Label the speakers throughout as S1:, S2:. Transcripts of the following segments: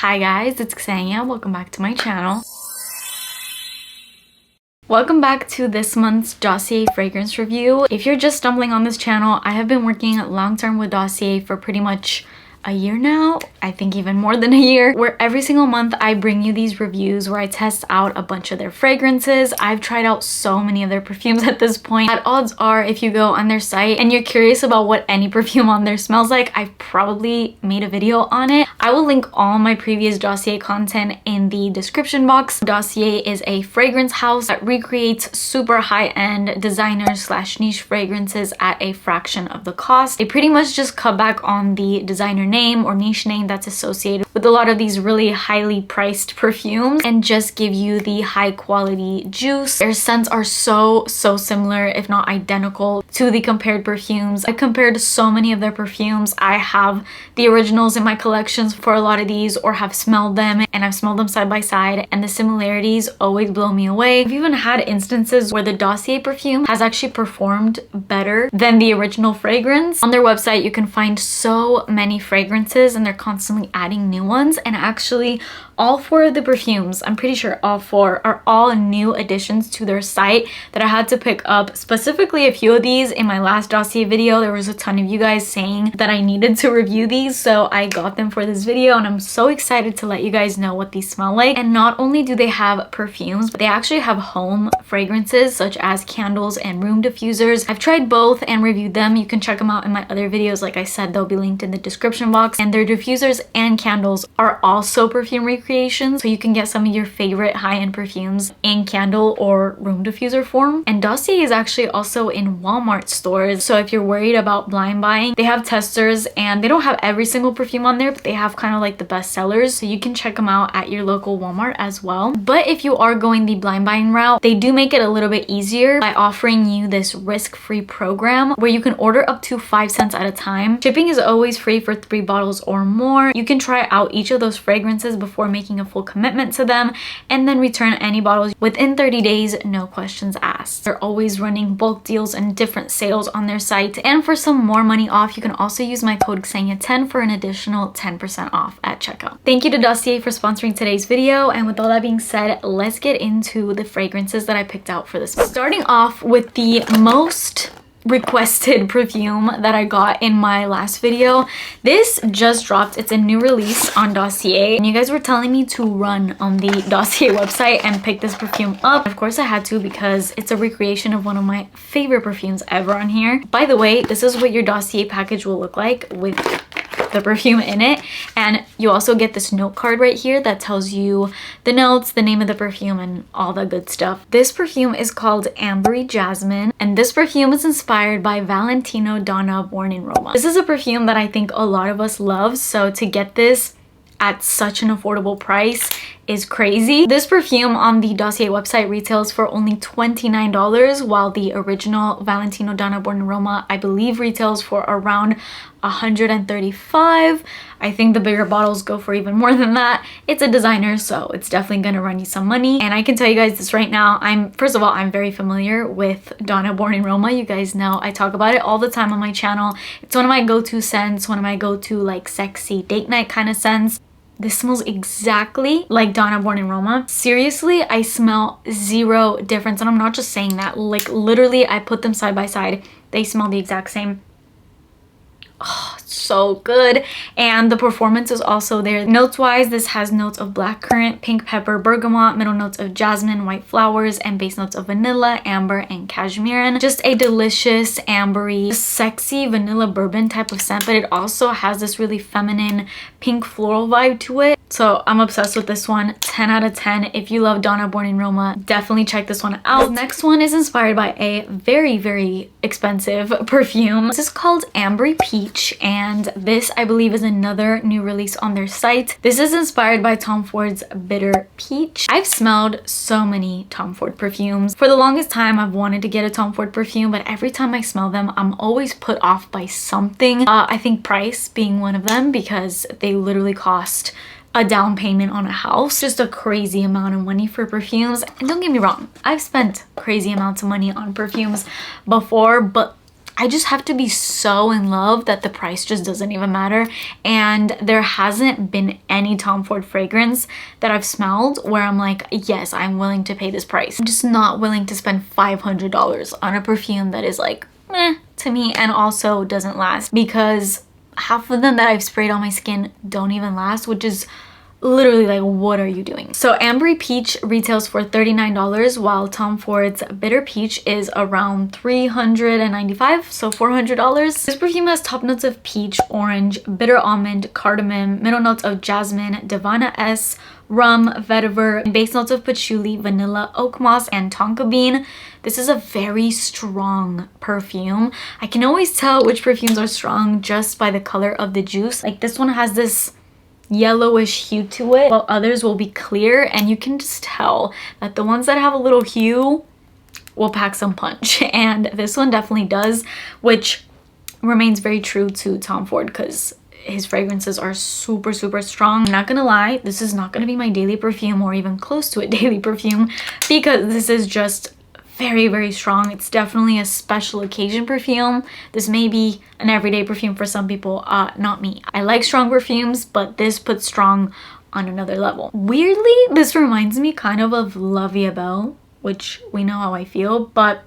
S1: Hi guys, it's Ksenia. Welcome back to my channel. Welcome back to this month's Dossier fragrance review. If you're just stumbling on this channel, I have been working long-term with Dossier for pretty much a year now. I think even more than a year, where every single month I bring you these reviews where I test out a bunch of their fragrances. I've tried out so many of their perfumes at this point. At odds are, if you go on their site and you're curious about what any perfume on there smells like, I've probably made a video on it. I will link all my previous Dossier content in the description box. Dossier is a fragrance house that recreates super high-end designer slash niche fragrances at a fraction of the cost. They pretty much just cut back on the designer name or niche name that's associated with a lot of these really highly priced perfumes and just give you the high quality juice. Their scents are so similar, if not identical, to the compared perfumes. I've compared so many of their perfumes. I have the originals in my collections for a lot of these, or have smelled them, and I've smelled them side by side, and the similarities always blow me away. I've even had instances where the Dossier perfume has actually performed better than the original fragrance. On their website you can find so many fragrances and they're constantly adding new ones, and actually all four of the perfumes, I'm pretty sure all four, are all new additions to their site that I had to pick up. Specifically a few of these in my last Dossier video, there was a ton of you guys saying that I needed to review these, so I got them for this video, and I'm so excited to let you guys know what these smell like. And not only do they have perfumes, but they actually have home fragrances such as candles and room diffusers. I've tried both and reviewed them. You can check them out in my other videos. Like I said, they'll be linked in the description box. And their diffusers and candles are also perfume recreations, so you can get some of your favorite high-end perfumes in candle or room diffuser form. And Dossier is actually also in Walmart stores, so if you're worried about blind buying, they have testers, and they don't have every single perfume on there, but they have kind of like the best sellers, so you can check them out at your local Walmart as well. But if you are going the blind buying route, they do make it a little bit easier by offering you this risk-free program where you can order up to 5 cents at a time. Shipping is always free for 3 bottles or more. You can try out each of those fragrances before making a full commitment to them, and then return any bottles within 30 days, no questions asked. They're always running bulk deals and different sales on their site, and for some more money off, you can also use my code Ksenia10 for an additional 10% off at checkout. Thank you to Dossier for sponsoring today's video, and with all that being said, let's get into the fragrances that I picked out for this month. Starting off with the most requested perfume that I got in my last video. This just dropped. It's a new release on Dossier, and you guys were telling me to run on the Dossier website and pick this perfume up. Of course I had to, because it's a recreation of one of my favorite perfumes ever on here. By the way, this is what your Dossier package will look like with the perfume in it, and you also get this note card right here that tells you the notes, the name of the perfume, and all the good stuff. This perfume is called Ambry Jasmine, and this perfume is inspired by Valentino Donna, born in Roma. This is a perfume that I think a lot of us love, so to get this at such an affordable price is crazy. This perfume on the Dossier website retails for only $29, while the original Valentino Donna, born in Roma, I believe retails for around $135. I think the bigger bottles go for even more than that. It's a designer, so it's definitely gonna run you some money. And I can tell you guys this right now, first of all, I'm very familiar with Donna, born in Roma. You guys know I talk about it all the time on my channel. It's one of my go-to scents, one of my go-to like sexy date night kind of scents. This smells exactly like Donna, born in Roma. Seriously, I smell zero difference, and I'm not just saying that. Like literally, I put them side by side. They smell the exact same. Oh, so good. And the performance is also there. Notes wise, this has notes of blackcurrant, pink pepper, bergamot, middle notes of jasmine, white flowers, and base notes of vanilla, amber, and cashmere. Just a delicious ambery, sexy vanilla bourbon type of scent, but it also has this really feminine pink floral vibe to it. So I'm obsessed with this one. 10 out of 10. If you love Donna, born in Roma, definitely check this one out. This next one is inspired by a very expensive perfume. This is called Ambry Peach, and this I believe is another new release on their site. This is inspired by Tom Ford's Bitter Peach. I've smelled so many Tom Ford perfumes. For the longest time I've wanted to get a Tom Ford perfume, but every time I smell them I'm always put off by something. I think price being one of them, because they literally cost a down payment on a house. Just a crazy amount of money for perfumes. And don't get me wrong, I've spent crazy amounts of money on perfumes before, but I just have to be so in love that the price just doesn't even matter. And there hasn't been any Tom Ford fragrance that I've smelled where I'm like, yes, I'm willing to pay this price. I'm just not willing to spend $500 on a perfume that is like, meh, to me, and also doesn't last, because half of them that I've sprayed on my skin don't even last, which is literally like, what are you doing? So Ambry Peach retails for $39, while Tom Ford's Bitter Peach is around $395, so $400. This perfume has top notes of peach, orange, bitter almond, cardamom, middle notes of jasmine, Divana S, rum, vetiver, and base notes of patchouli, vanilla, oak moss, and tonka bean. This is a very strong perfume. I can always tell which perfumes are strong just by the color of the juice. Like this one has this yellowish hue to it, while others will be clear, and you can just tell that the ones that have a little hue will pack some punch, and this one definitely does, which remains very true to Tom Ford because his fragrances are super strong. I'm not gonna lie, this is not gonna be my daily perfume or even close to a daily perfume, because this is just very strong. It's definitely a special occasion perfume. This may be an everyday perfume for some people, not me. I like strong perfumes, but this puts strong on another level. Weirdly, this reminds me kind of La Vie Belle, which we know how I feel, but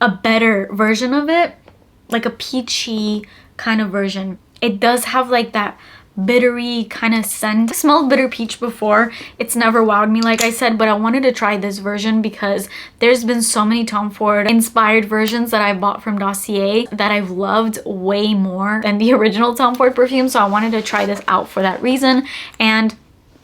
S1: a better version of it, like a peachy kind of version. It does have like that bittery kind of scent. I smelled Bitter Peach before. It's never wowed me, like I said, but I wanted to try this version because there's been so many Tom Ford inspired versions that I bought from Dossier that I've loved way more than the original Tom Ford perfume, so I wanted to try this out for that reason, and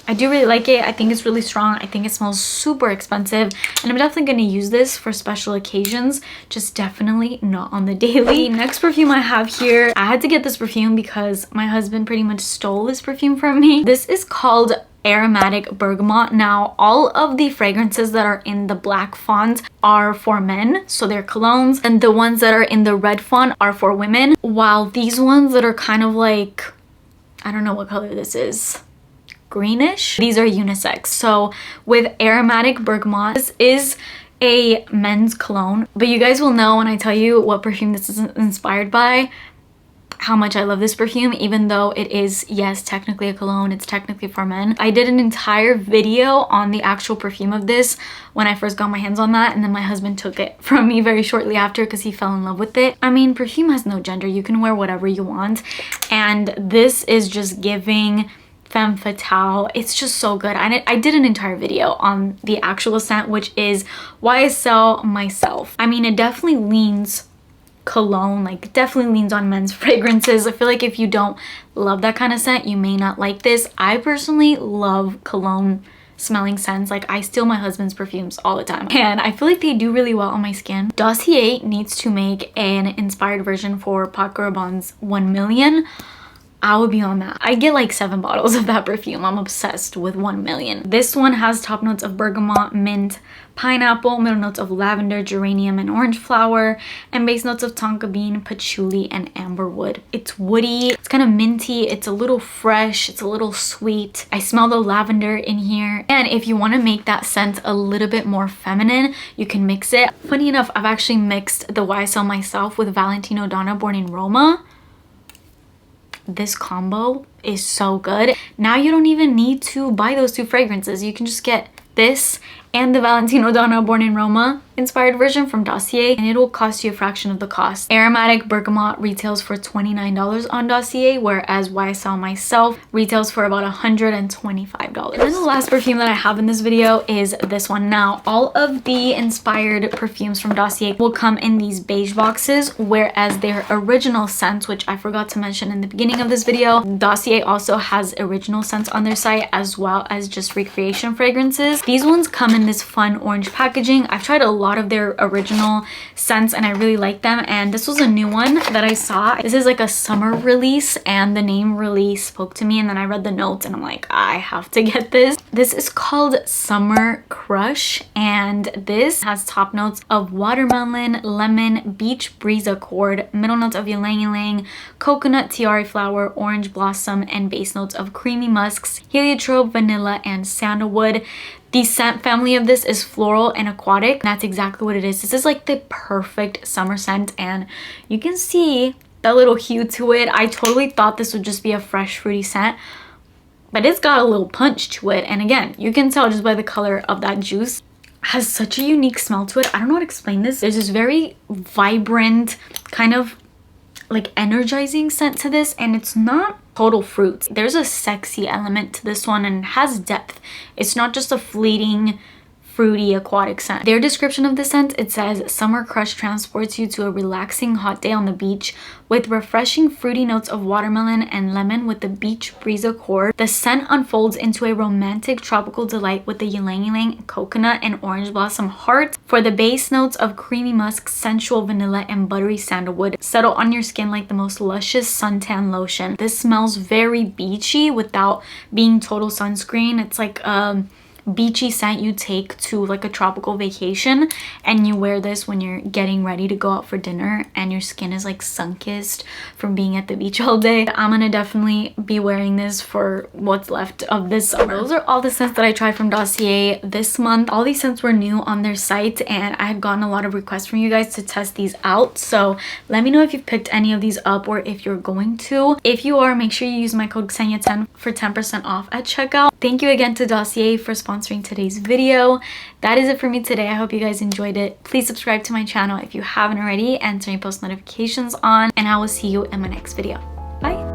S1: I do really like it. I think it's really strong. I think it smells super expensive, and I'm definitely going to use this for special occasions, just definitely not on the daily. Next perfume I have here, I had to get this perfume because my husband pretty much stole this perfume from me. This is called Aromatic Bergamot. Now, all of the fragrances that are in the black font are for men, so they're colognes, and the ones that are in the red font are for women, while these ones that are kind of like, I don't know what color this is, greenish, these are unisex. So with Aromatic Bergamot, this is a men's cologne, but you guys will know when I tell you what perfume this is inspired by how much I love this perfume, even though it is, yes, technically a cologne, it's technically for men. I did an entire video on the actual perfume of this when I first got my hands on that, and then my husband took it from me very shortly after because he fell in love with it. I mean, perfume has no gender. You can wear whatever you want, and this is just giving femme fatale. It's just so good. I did an entire video on the actual scent, which is YSL Myself. I mean, it definitely leans cologne, like definitely leans on men's fragrances. I feel like if you don't love that kind of scent, you may not like this. I personally love cologne smelling scents. Like I steal my husband's perfumes all the time, and I feel like they do really well on my skin. Dossier needs to make an inspired version for Paco Rabanne's 1 Million. I would be on that. I get like 7 bottles of that perfume. I'm obsessed with 1 Million. This one has top notes of bergamot, mint, pineapple, middle notes of lavender, geranium, and orange flower, and base notes of tonka bean, patchouli, and amberwood. It's woody, it's kind of minty, it's a little fresh, it's a little sweet. I smell the lavender in here, and if you want to make that scent a little bit more feminine, you can mix it. Funny enough, I've actually mixed the YSL Myself with Valentino Donna Born in Roma. This combo is so good. Now you don't even need to buy those 2 fragrances. You can just get this and the Valentino Donna Born in Roma inspired version from Dossier, and it will cost you a fraction of the cost. Aromatic Bergamot retails for $29 on Dossier, whereas YSL Myself retails for about $125. And then the last perfume that I have in this video is this one. Now, all of the inspired perfumes from Dossier will come in these beige boxes, whereas their original scents, which I forgot to mention in the beginning of this video, Dossier also has original scents on their site as well as just recreation fragrances. These ones come in this fun orange packaging. I've tried a lot of their original scents and I really like them, and this was a new one that I saw. This is like a summer release, and the name really spoke to me, and then I read the notes and I'm like, I have to get this. This is called Summer Crush, and this has top notes of watermelon, lemon, beach breeze accord, middle notes of ylang ylang, coconut tiare flower, orange blossom, and base notes of creamy musks, heliotrope, vanilla, and sandalwood. The scent family of this is floral and aquatic. That's exactly what it is. This is like the perfect summer scent, and you can see that little hue to it. I totally thought this would just be a fresh fruity scent, but it's got a little punch to it. And again, you can tell just by the color of that juice. It has such a unique smell to it. I don't know how to explain this. There's this very vibrant, kind of like energizing scent to this, and it's not total fruits. There's a sexy element to this one, and it has depth. It's not just a fleeting fruity aquatic scent. Their description of the scent, it says, summer crush transports you to a relaxing hot day on the beach with refreshing fruity notes of watermelon and lemon with the beach breeze accord. The scent unfolds into a romantic tropical delight with the ylang-ylang, coconut, and orange blossom heart. For the base notes of creamy musk, sensual vanilla, and buttery sandalwood settle on your skin like the most luscious suntan lotion. This smells very beachy without being total sunscreen. It's like beachy scent you take to like a tropical vacation, and you wear this when you're getting ready to go out for dinner and your skin is like sun-kissed from being at the beach all day. I'm gonna definitely be wearing this for what's left of this summer. Those are all the scents that I tried from Dossier this month. All these scents were new on their site, and I had gotten a lot of requests from you guys to test these out, so let me know if you've picked any of these up or if you're going to. If you are, make sure you use my code Xenia10 for 10% off at checkout. Thank you again to Dossier for sponsoring today's video. That is it for me today. I hope you guys enjoyed it. Please subscribe to my channel if you haven't already and turn your post notifications on, and I will see you in my next video. Bye.